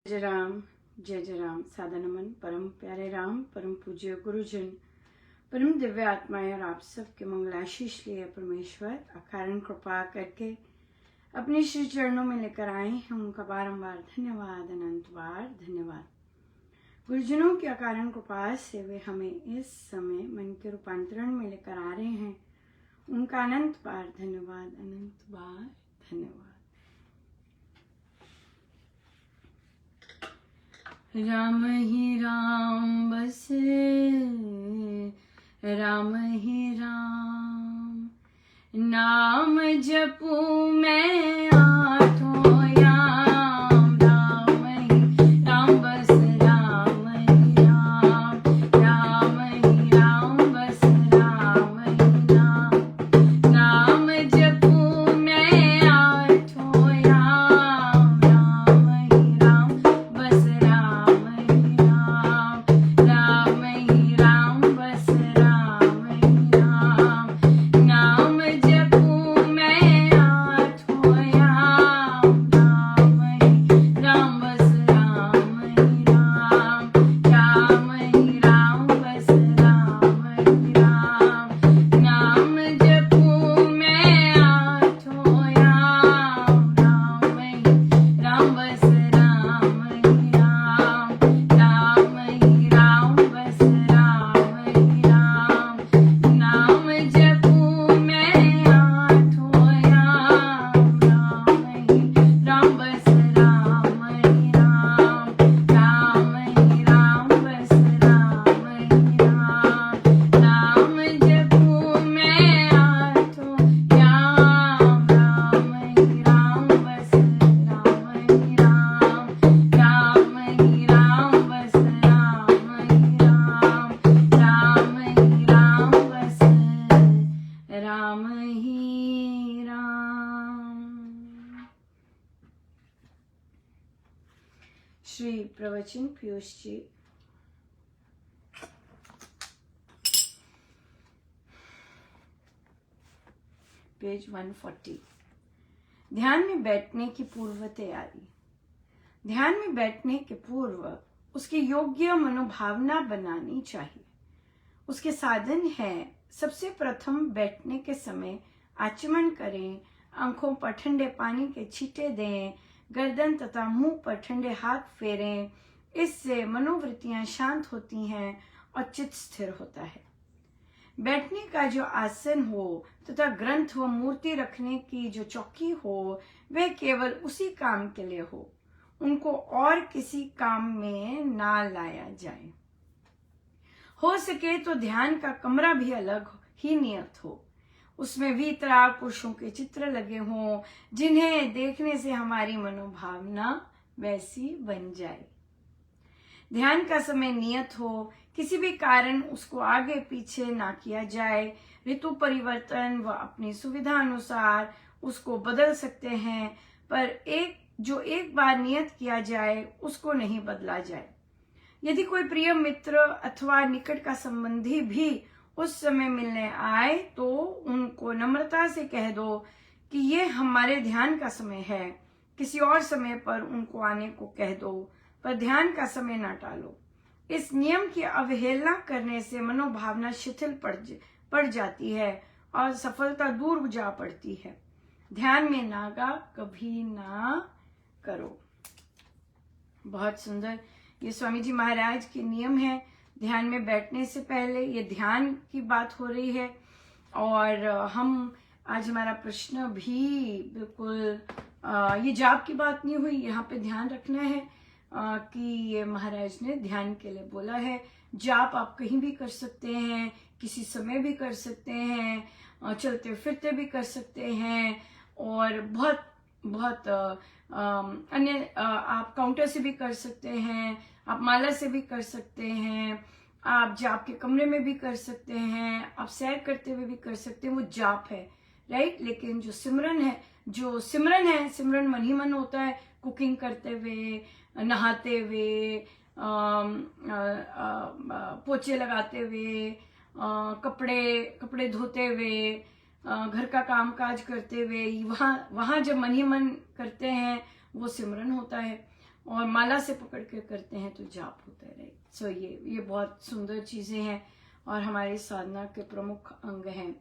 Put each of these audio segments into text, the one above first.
जय जय राम। सादा नमन परम प्यारे राम, परम पूज्य गुरुजन, परम दिव्य आत्माएं और आप सबके मंगलाशीष लिए परमेश्वर अकारण कृपा करके अपने श्री चरणों में लेकर आए हैं। उनका बारंबार धन्यवाद, अनंत बार धन्यवाद। गुरुजनों की अकारण कृपा से वे हमें इस समय मन के रूपांतरण में लेकर आ रहे हैं। उनका अनंत बार धन्यवाद, अनंत बार धन्यवाद। राम ही राम बस राम ही राम, नाम जपूं मैं आठों याम। राम ही राम बस राम ही राम, राम ही राम बस राम ही राम, नाम जपूं मैं आठों याम। राम ही राम बस राम ही राम, राम ही राम बस राम ही राम, नाम जपूं मैं आठों याम। राम ही राम बस राम ही राम, राम ही राम बस राम ही राम, नाम जपूं मैं आठों याम। राम ही राम बस राम ही राम, राम ही राम बस राम ही राम, नाम जपूं मैं आठों याम। राम ही राम बस राम ही राम, राम ही राम बस राम ही राम, नाम जपूं मैं आठों याम। राम ही राम बस राम ही राम, राम ही राम बस राम ही राम, राम ही राम बस राम ही राम। श्री प्रवचन पीयूष जी। पेज 140। ध्यान में बैठने की पूर्व तैयारी। ध्यान में बैठने के पूर्व उसकी योग्य मनोभावना बनानी चाहिए। उसके साधन है, सबसे प्रथम बैठने के समय आचमन करें, आंखों पर ठंडे पानी के छींटे दें, गर्दन तथा मुंह पर ठंडे हाथ फेरें। इससे मनोवृत्तियां शांत होती हैं और चित्त स्थिर होता है। बैठने का जो आसन हो तथा ग्रंथ व मूर्ति रखने की जो चौकी हो, वह केवल उसी काम के लिए हो, उनको और किसी काम में ना लाया जाए। हो सके तो ध्यान का कमरा भी अलग ही नियत हो, उसमें वीतराग पुरुषों के चित्र लगे हों, जिन्हें देखने से हमारी मनोभावना वैसी बन जाए। ध्यान का समय नियत हो, किसी भी कारण उसको आगे पीछे ना किया जाए। ऋतु परिवर्तन व अपनी सुविधा अनुसार उसको बदल सकते हैं, पर एक बार नियत किया जाए उसको नहीं बदला जाए। यदि कोई प्रिय मित्र अथवा निकट का संबंधी भी उस समय मिलने आए तो उनको नम्रता से कह दो कि ये हमारे ध्यान का समय है। किसी और समय पर उनको आने को कह दो, पर ध्यान का समय ना टालो। इस नियम की अवहेलना करने से मनोभावना शिथिल पड़ जाती है और सफलता दूर जा पड़ती है। ध्यान में नागा कभी ना करो। बहुत सुंदर ये स्वामी जी महाराज के नियम है। ध्यान में बैठने से पहले ये ध्यान की बात हो रही है, और हम आज हमारा प्रश्न भी बिल्कुल ये जाप की बात नहीं हुई। यहाँ पे ध्यान रखना है कि ये महाराज ने ध्यान के लिए बोला है। जाप आप कहीं भी कर सकते हैं, किसी समय भी कर सकते हैं, चलते फिरते भी कर सकते हैं, और बहुत बहुत अन्य आप काउंटर से भी कर सकते हैं, आप माला से भी कर सकते हैं, आप जाप के कमरे में भी कर सकते हैं, आप सैर करते हुए भी कर सकते हैं। वो जाप है, राइट। लेकिन जो सिमरन है, सिमरन मन ही मन होता है। कुकिंग करते हुए, नहाते हुए, पोछे लगाते हुए, कपड़े धोते हुए, घर का कामकाज करते हुए, वहाँ जब मन ही मन करते हैं वो सिमरन होता है। और माला से पकड़ के करते हैं तो जाप होता है, राइट। सो ये बहुत सुंदर चीजें हैं और हमारी साधना के प्रमुख अंग हैं।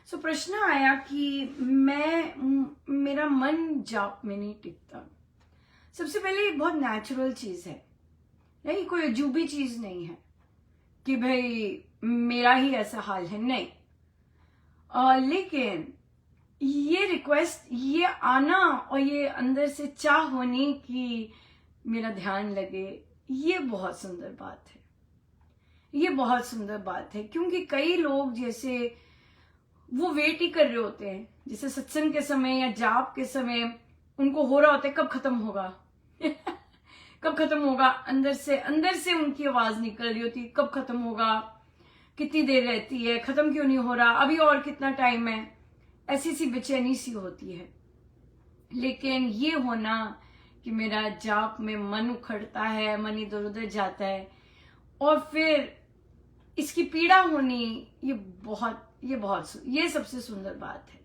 सो प्रश्न आया कि मेरा मन जाप में नहीं टिकता। सबसे पहले ये बहुत नेचुरल चीज है, नहीं कोई अजूबी चीज नहीं है कि भाई मेरा ही ऐसा हाल है, नहीं। लेकिन ये रिक्वेस्ट, ये आना और ये अंदर से चाह होने की मेरा ध्यान लगे, ये बहुत सुंदर बात है। ये बहुत सुंदर बात है, क्योंकि कई लोग जैसे वो वेट ही कर रहे होते हैं, जैसे सत्संग के समय या जाप के समय उनको हो रहा होता है कब खत्म होगा कब खत्म होगा, अंदर से उनकी आवाज निकल रही होती, कब खत्म होगा, कितनी देर रहती है, खत्म क्यों नहीं हो रहा, अभी और कितना टाइम है, ऐसी सी बेचैनी सी होती है। लेकिन ये होना कि मेरा जाप में मन उखड़ता है, मन इधर उधर जाता है और फिर इसकी पीड़ा होनी, ये सबसे सुंदर बात है।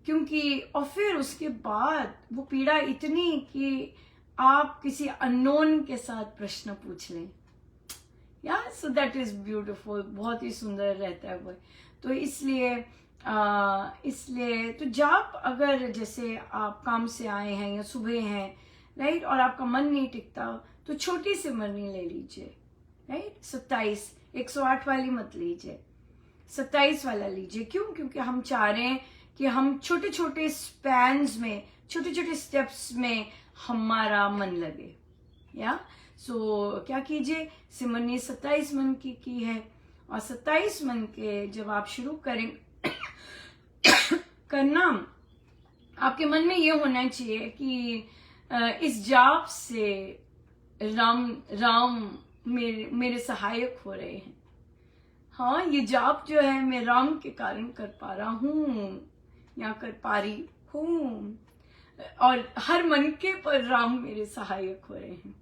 क्योंकि और फिर उसके बाद वो पीड़ा इतनी कि आप किसी अननोन के साथ प्रश्न पूछ लें, या सो दैट इज ब्यूटिफुल, बहुत ही सुंदर रहता है वो। तो इसलिए तो जाप, अगर जैसे आप काम से आए हैं या सुबह हैं, राइट, और आपका मन नहीं टिकता तो छोटी सिमरनी ले लीजिए, राइट। 27, 108 वाली मत लीजिए, 27 वाला लीजिए। क्यों? क्योंकि हम चाह रहे हैं कि हम छोटे छोटे स्पैन्स में, छोटे छोटे स्टेप्स में हमारा मन लगे, या सो क्या कीजिए, सिमरनी 27 मन की है, और 27 मन के जब आप शुरू करें करना, आपके मन में ये होना चाहिए कि इस जाप से राम मेरे सहायक हो रहे हैं। हाँ, ये जाप जो है मैं राम के कारण कर पा रहा हूँ या कर पा रही हूँ, और हर मनके पर राम मेरे सहायक हो रहे हैं।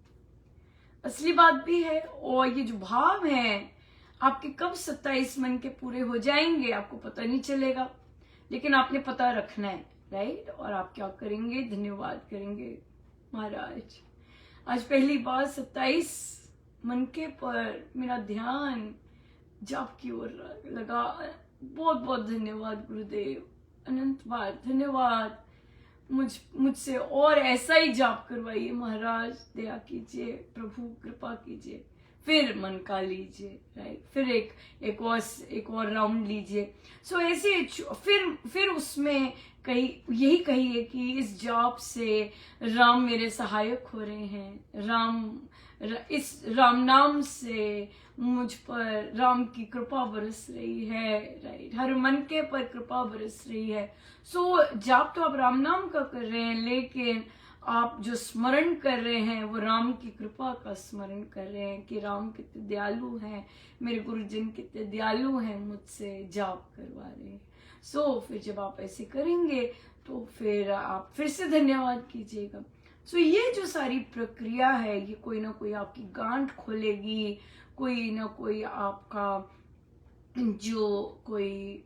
असली बात भी है, और ये जो भाव है आपके कब 27 मन के पूरे हो जाएंगे आपको पता नहीं चलेगा, लेकिन आपने पता रखना है, राइट। और आप क्या करेंगे, धन्यवाद करेंगे, महाराज आज पहली बार 27 मनके पर मेरा ध्यान जाप की ओर लगा। बहुत बहुत धन्यवाद गुरुदेव, अनंत बार धन्यवाद। मुझसे और ऐसा ही जाप करवाइए महाराज, दया कीजिए, प्रभु कृपा कीजिए। फिर मन का लीजिए, राइट, फिर एक और राउंड लीजिए। सो ऐसे फिर उसमें यही कहिए कि इस जाप से राम मेरे सहायक हो रहे हैं, इस राम नाम से मुझ पर राम की कृपा बरस रही है, राइट, हर मन के पर कृपा बरस रही है। सो जाप तो आप राम नाम का कर रहे हैं, लेकिन आप जो स्मरण कर रहे हैं वो राम की कृपा का स्मरण कर रहे हैं कि राम कितने दयालु हैं, मेरे गुरुजन कितने दयालु हैं, मुझसे जाप करवा रहे हैं। सो फिर जब आप ऐसे करेंगे तो फिर आप फिर से धन्यवाद कीजिएगा। सो ये जो सारी प्रक्रिया है, ये कोई ना कोई आपकी गांठ खोलेगी, कोई ना कोई आपका जो कोई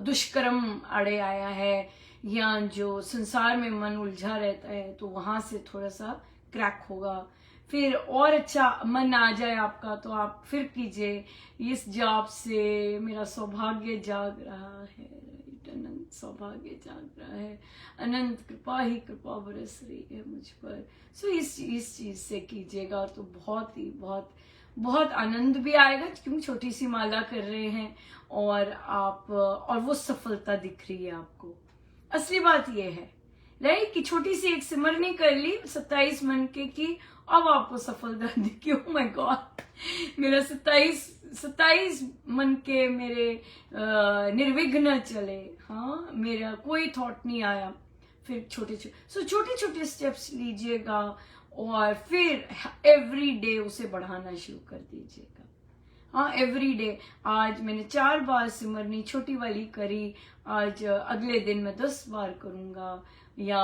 दुष्कर्म अड़े आया है, या जो संसार में मन उलझा रहता है, तो वहां से थोड़ा सा क्रैक होगा। फिर और अच्छा मन आ जाए आपका तो आप फिर कीजिए, इस जाप से मेरा सौभाग्य जाग रहा है, अनंत सौभाग्य जाग रहा है, अनंत कृपा ही कृपा बरस रही है मुझ पर। सो इस चीज से कीजिएगा तो बहुत आनंद भी आएगा, क्योंकि छोटी सी माला कर रहे हैं और वो सफलता दिख रही है आपको। असली बात ये है, राइट, कि छोटी सी एक सिमरनी कर ली 27 मन की, अब आपको सफलता दिखी। ओह माय गॉड, मेरा 27 मन के मेरे निर्विघ्न चले, हाँ, मेरा कोई थॉट नहीं आया। फिर छोटे छोटे स्टेप्स लीजिएगा और फिर एवरी डे उसे बढ़ाना शुरू कर दीजिएगा। हाँ, एवरी डे। आज मैंने 4 बार सिमरनी छोटी वाली करी, आज अगले दिन मैं 10 बार करूंगा या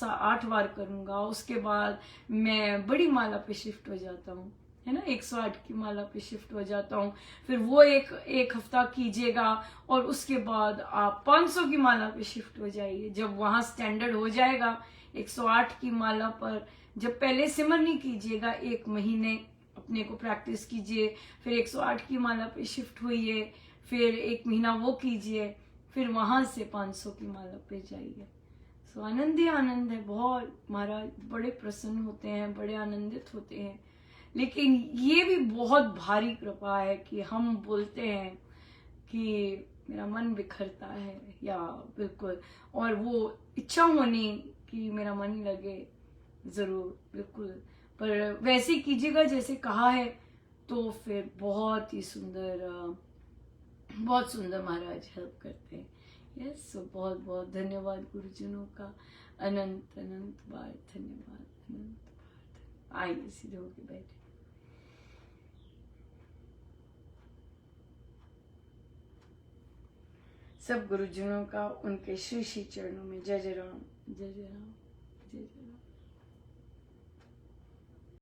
8 बार करूंगा। उसके बाद मैं बड़ी माला पे शिफ्ट हो जाता हूँ, है ना, 108 की माला पे शिफ्ट हो जाता हूँ। फिर वो एक हफ्ता कीजिएगा और उसके बाद आप 500 की माला पे शिफ्ट हो जाइए। जब वहां स्टैंडर्ड हो जाएगा 108 की माला पर जब पहले सिमरनी कीजिएगा 1 महीने अपने को प्रैक्टिस कीजिए, फिर 108 की माला पे शिफ्ट होइए, फिर 1 महीना वो कीजिए, फिर वहां से 500 की माला पे जाइए। सो आनंद ही आनंद है। बहुत महाराज बड़े प्रसन्न होते हैं, बड़े आनंदित होते हैं। लेकिन ये भी बहुत भारी कृपा है कि हम बोलते हैं कि मेरा मन बिखरता है, या बिल्कुल, और वो इच्छा होनी कि मेरा मन लगे जरूर, बिल्कुल, पर वैसे कीजिएगा जैसे कहा है, तो फिर बहुत ही सुंदर, बहुत सुंदर महाराज हेल्प करते हैं। यस, सो बहुत बहुत धन्यवाद गुरुजनों का, अनंत अनंत बार धन्यवाद, अनंत बार। आइए सीधे होके बैठे। सब गुरुजनों का उनके श्री श्री चरणों में जय जय राम, जय जय राम, जय जय राम।